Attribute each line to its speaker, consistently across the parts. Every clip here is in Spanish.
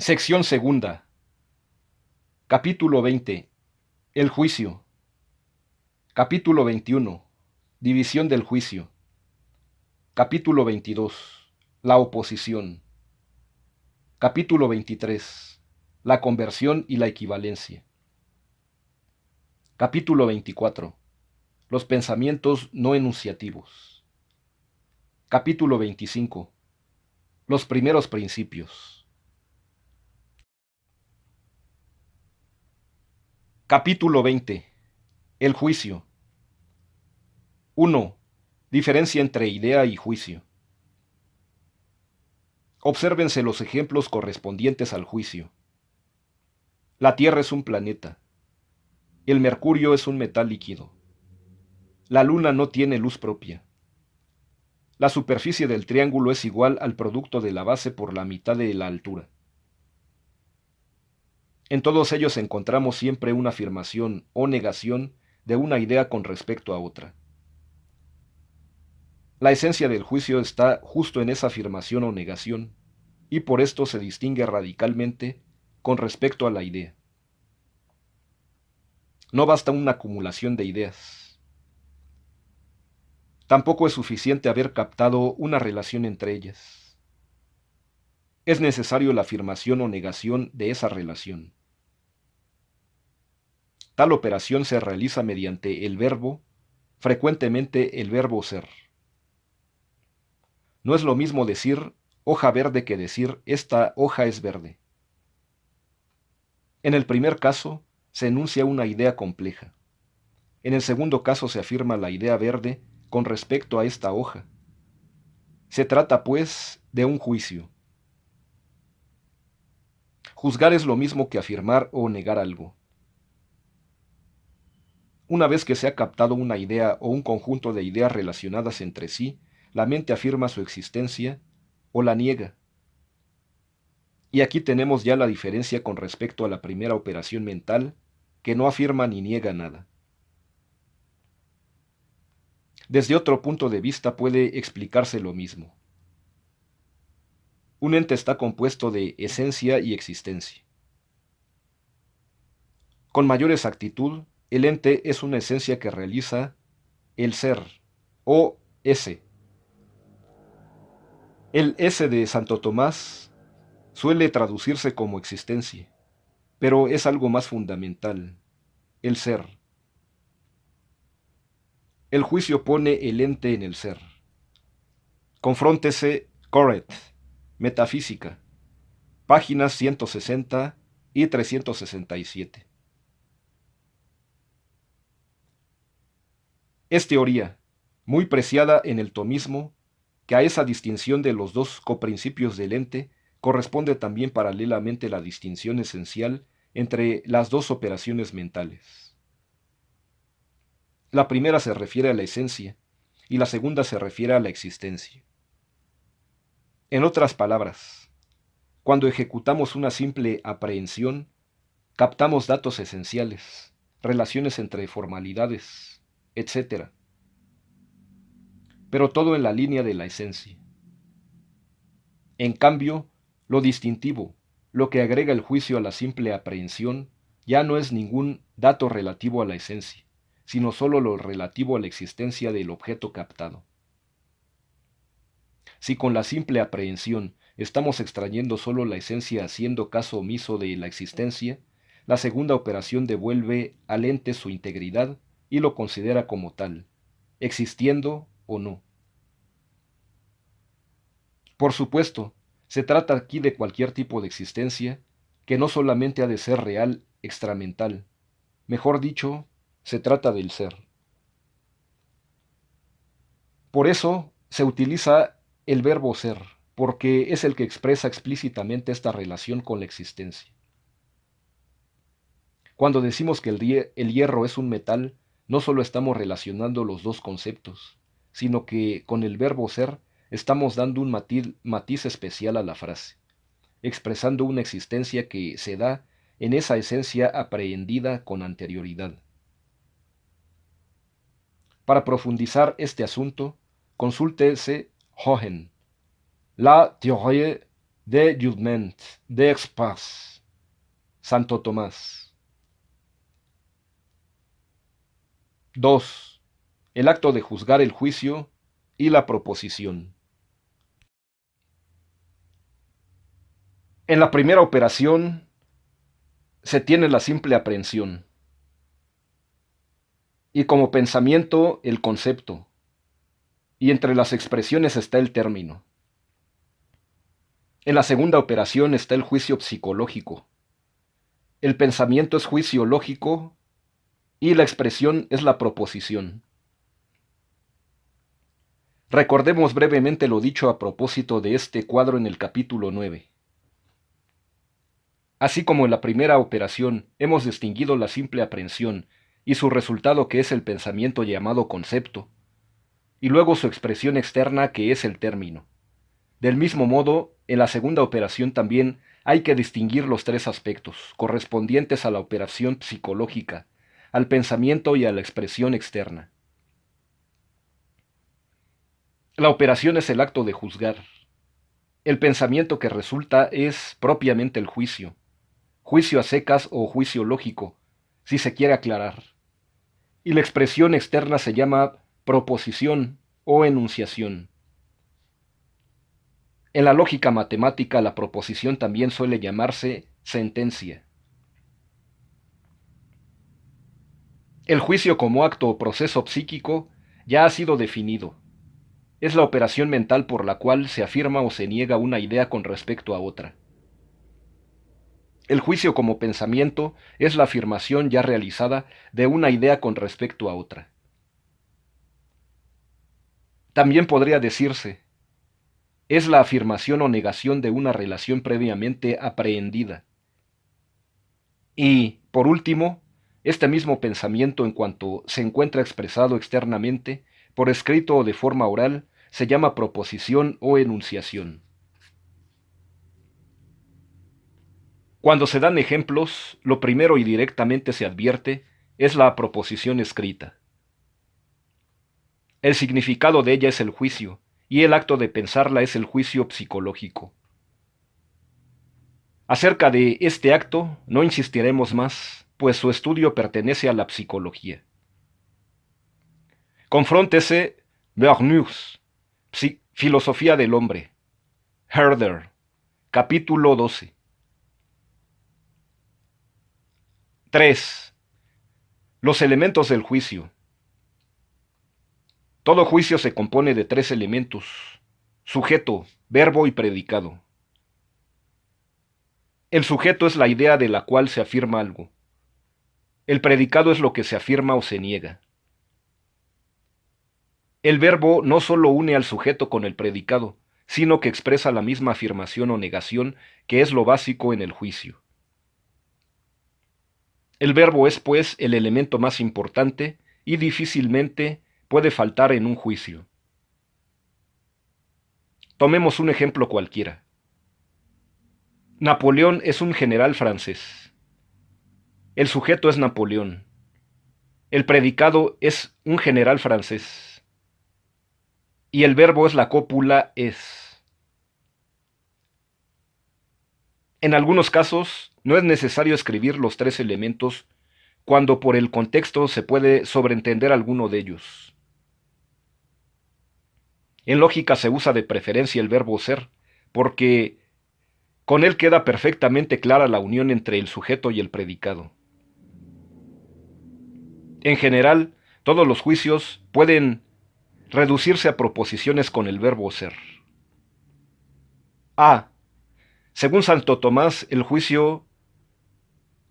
Speaker 1: Sección segunda. Capítulo 20. El juicio. Capítulo 21. División del juicio. Capítulo 22. La oposición. Capítulo 23. La conversión y la equivalencia. Capítulo 24. Los pensamientos no enunciativos. Capítulo 25. Los primeros principios. Capítulo 20. El juicio. 1. Diferencia entre idea y juicio. Obsérvense los ejemplos correspondientes al juicio. La Tierra es un planeta. El mercurio es un metal líquido. La Luna no tiene luz propia. La superficie del triángulo es igual al producto de la base por la mitad de la altura. En todos ellos encontramos siempre una afirmación o negación de una idea con respecto a otra. La esencia del juicio está justo en esa afirmación o negación, y por esto se distingue radicalmente con respecto a la idea. No basta una acumulación de ideas. Tampoco es suficiente haber captado una relación entre ellas. Es necesario la afirmación o negación de esa relación. Tal operación se realiza mediante el verbo, frecuentemente el verbo ser. No es lo mismo decir hoja verde que decir esta hoja es verde. En el primer caso, se enuncia una idea compleja. En el segundo caso se afirma la idea verde con respecto a esta hoja. Se trata, pues, de un juicio. Juzgar es lo mismo que afirmar o negar algo. Una vez que se ha captado una idea o un conjunto de ideas relacionadas entre sí, la mente afirma su existencia o la niega. Y aquí tenemos ya la diferencia con respecto a la primera operación mental, que no afirma ni niega nada. Desde otro punto de vista puede explicarse lo mismo. Un ente está compuesto de esencia y existencia. Con mayor exactitud, el ente es una esencia que realiza el ser, o ese. El ese de Santo Tomás suele traducirse como existencia, pero es algo más fundamental, el ser. El juicio pone el ente en el ser. Confróntese Corret, Metafísica, páginas 160 y 367. Es teoría, muy preciada en el tomismo, que a esa distinción de los dos coprincipios del ente corresponde también paralelamente la distinción esencial entre las dos operaciones mentales. La primera se refiere a la esencia y la segunda se refiere a la existencia. En otras palabras, cuando ejecutamos una simple aprehensión, captamos datos esenciales, relaciones entre formalidades, etc., pero todo en la línea de la esencia. En cambio, lo distintivo, lo que agrega el juicio a la simple aprehensión, ya no es ningún dato relativo a la esencia, sino sólo lo relativo a la existencia del objeto captado. Si con la simple aprehensión estamos extrayendo sólo la esencia haciendo caso omiso de la existencia, la segunda operación devuelve al ente su integridad y lo considera como tal, existiendo o no. Por supuesto, se trata aquí de cualquier tipo de existencia que no solamente ha de ser real extramental, mejor dicho, se trata del ser. Por eso se utiliza el verbo ser, porque es el que expresa explícitamente esta relación con la existencia. Cuando decimos que el hierro es un metal, no solo estamos relacionando los dos conceptos, sino que con el verbo ser estamos dando un matiz especial a la frase, expresando una existencia que se da en esa esencia aprehendida con anterioridad. Para profundizar este asunto, consúltese Hohen, La théorie de jugement, de expas, Santo Tomás. 2. El acto de juzgar el juicio y la proposición. En la primera operación se tiene la simple aprehensión y como pensamiento el concepto, y entre las expresiones está el término. En la segunda operación está el juicio psicológico. El pensamiento es juicio lógico y la expresión es la proposición. Recordemos brevemente lo dicho a propósito de este cuadro en el capítulo 9. Así como en la primera operación hemos distinguido la simple aprehensión y su resultado que es el pensamiento llamado concepto, y luego su expresión externa que es el término. Del mismo modo, en la segunda operación también hay que distinguir los tres aspectos, correspondientes a la operación psicológica, al pensamiento y a la expresión externa. La operación es el acto de juzgar. El pensamiento que resulta es propiamente el juicio a secas o juicio lógico, si se quiere aclarar. Y la expresión externa se llama proposición o enunciación. En la lógica matemática la proposición también suele llamarse sentencia. El juicio como acto o proceso psíquico ya ha sido definido. Es la operación mental por la cual se afirma o se niega una idea con respecto a otra. El juicio como pensamiento es la afirmación ya realizada de una idea con respecto a otra. También podría decirse, es la afirmación o negación de una relación previamente aprehendida. Y, por último, este mismo pensamiento en cuanto se encuentra expresado externamente, por escrito o de forma oral, se llama proposición o enunciación. Cuando se dan ejemplos, lo primero y directamente se advierte es la proposición escrita. El significado de ella es el juicio, y el acto de pensarla es el juicio psicológico. Acerca de este acto no insistiremos más, pues su estudio pertenece a la psicología. Confróntese Berneus, Filosofía del Hombre, Herder, capítulo 12. 3. Los elementos del juicio. Todo juicio se compone de tres elementos: sujeto, verbo y predicado. El sujeto es la idea de la cual se afirma algo. El predicado es lo que se afirma o se niega. El verbo no solo une al sujeto con el predicado, sino que expresa la misma afirmación o negación, que es lo básico en el juicio. El verbo es, pues, el elemento más importante y difícilmente puede faltar en un juicio. Tomemos un ejemplo cualquiera. Napoleón es un general francés. El sujeto es Napoleón. El predicado es un general francés. Y el verbo es la cópula es. En algunos casos, no es necesario escribir los tres elementos cuando por el contexto se puede sobreentender alguno de ellos. En lógica se usa de preferencia el verbo ser, porque con él queda perfectamente clara la unión entre el sujeto y el predicado. En general, todos los juicios pueden reducirse a proposiciones con el verbo ser. A. Según Santo Tomás, el juicio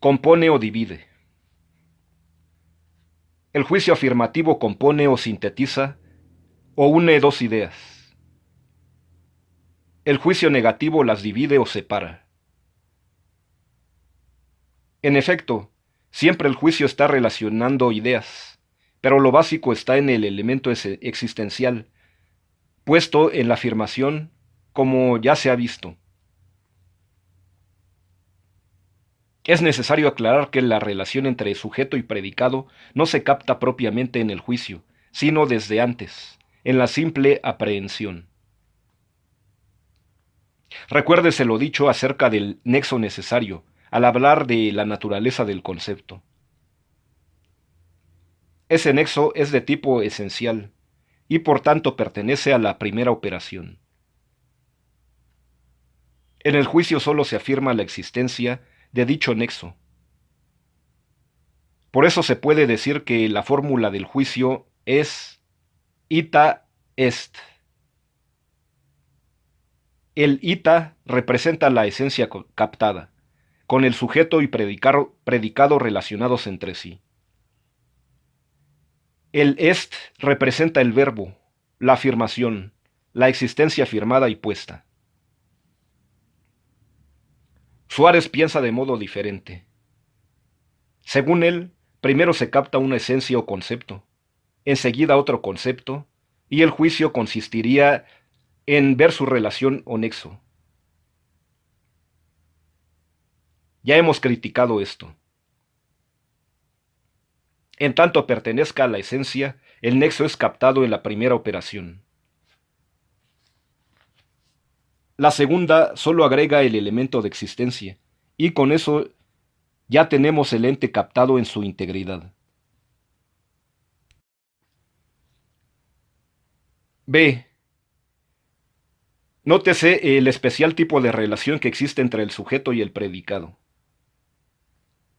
Speaker 1: compone o divide. El juicio afirmativo compone o sintetiza o une dos ideas. El juicio negativo las divide o separa. En efecto, siempre el juicio está relacionando ideas, pero lo básico está en el elemento existencial, puesto en la afirmación, como ya se ha visto. Es necesario aclarar que la relación entre sujeto y predicado no se capta propiamente en el juicio, sino desde antes, en la simple aprehensión. Recuérdese lo dicho acerca del nexo necesario al hablar de la naturaleza del concepto. Ese nexo es de tipo esencial y por tanto pertenece a la primera operación. En el juicio solo se afirma la existencia de dicho nexo. Por eso se puede decir que la fórmula del juicio es ita est. El ita representa la esencia captada, con el sujeto y predicado relacionados entre sí. El est representa el verbo, la afirmación, la existencia afirmada y puesta. Suárez piensa de modo diferente. Según él, primero se capta una esencia o concepto, enseguida otro concepto, y el juicio consistiría en ver su relación o nexo. Ya hemos criticado esto. En tanto pertenezca a la esencia, el nexo es captado en la primera operación. La segunda solo agrega el elemento de existencia, y con eso ya tenemos el ente captado en su integridad. B. Nótese el especial tipo de relación que existe entre el sujeto y el predicado.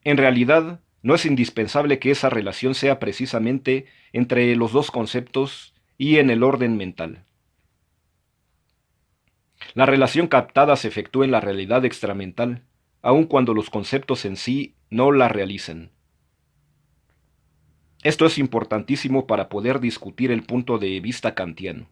Speaker 1: En realidad, no es indispensable que esa relación sea precisamente entre los dos conceptos y en el orden mental. La relación captada se efectúa en la realidad extramental, aun cuando los conceptos en sí no la realicen. Esto es importantísimo para poder discutir el punto de vista kantiano.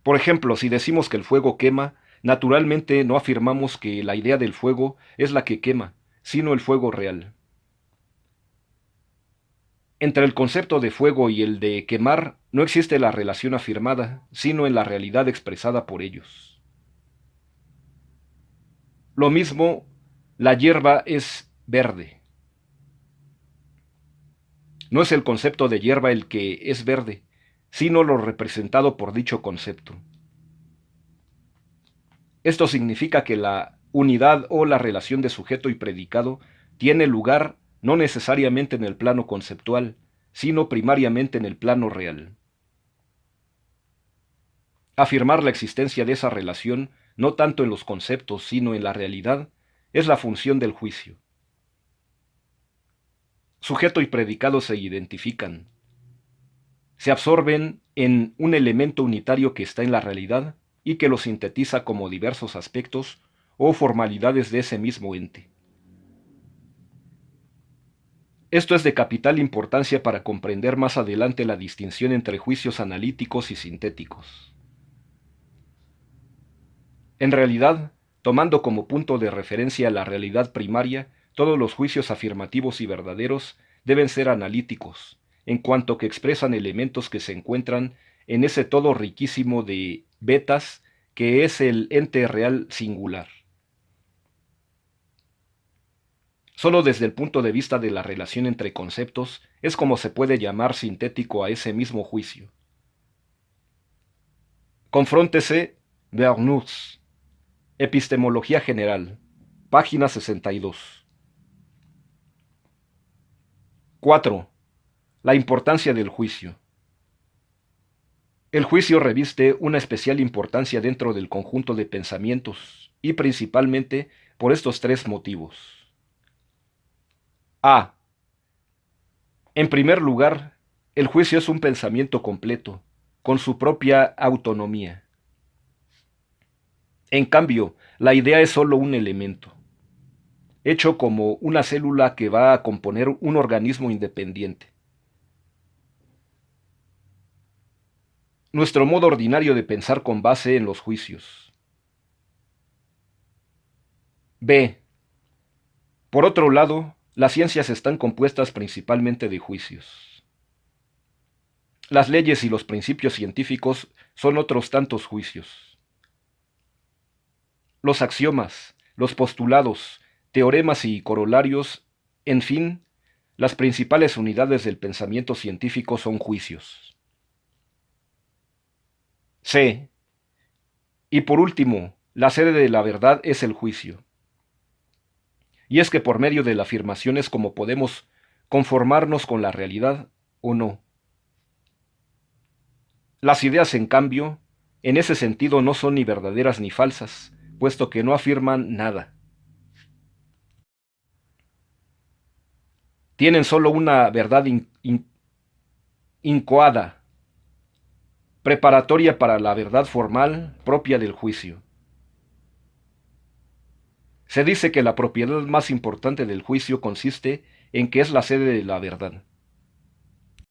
Speaker 1: Por ejemplo, si decimos que el fuego quema, naturalmente no afirmamos que la idea del fuego es la que quema, sino el fuego real. Entre el concepto de fuego y el de quemar no existe la relación afirmada, sino en la realidad expresada por ellos. Lo mismo, la hierba es verde. No es el concepto de hierba el que es verde, sino lo representado por dicho concepto. Esto significa que la unidad o la relación de sujeto y predicado tiene lugar no necesariamente en el plano conceptual, sino primariamente en el plano real. Afirmar la existencia de esa relación, no tanto en los conceptos, sino en la realidad, es la función del juicio. Sujeto y predicado se identifican. Se absorben en un elemento unitario que está en la realidad y que lo sintetiza como diversos aspectos o formalidades de ese mismo ente. Esto es de capital importancia para comprender más adelante la distinción entre juicios analíticos y sintéticos. En realidad, tomando como punto de referencia la realidad primaria, todos los juicios afirmativos y verdaderos deben ser analíticos, en cuanto que expresan elementos que se encuentran en ese todo riquísimo de betas que es el ente real singular. Solo desde el punto de vista de la relación entre conceptos es como se puede llamar sintético a ese mismo juicio. Confróntese Bernoulli, Epistemología General, página 62. 4. La importancia del juicio. El juicio reviste una especial importancia dentro del conjunto de pensamientos, y principalmente por estos tres motivos. A. En primer lugar, el juicio es un pensamiento completo, con su propia autonomía. En cambio, la idea es solo un elemento, hecho como una célula que va a componer un organismo independiente. Nuestro modo ordinario de pensar con base en los juicios. B. Por otro lado, las ciencias están compuestas principalmente de juicios. Las leyes y los principios científicos son otros tantos juicios. Los axiomas, los postulados, teoremas y corolarios, en fin, las principales unidades del pensamiento científico son juicios. C. Y por último, la sede de la verdad es el juicio. Y es que por medio de la afirmación es como podemos conformarnos con la realidad o no. Las ideas, en cambio, en ese sentido no son ni verdaderas ni falsas, puesto que no afirman nada. Tienen solo una verdad incoada, preparatoria para la verdad formal propia del juicio. Se dice que la propiedad más importante del juicio consiste en que es la sede de la verdad.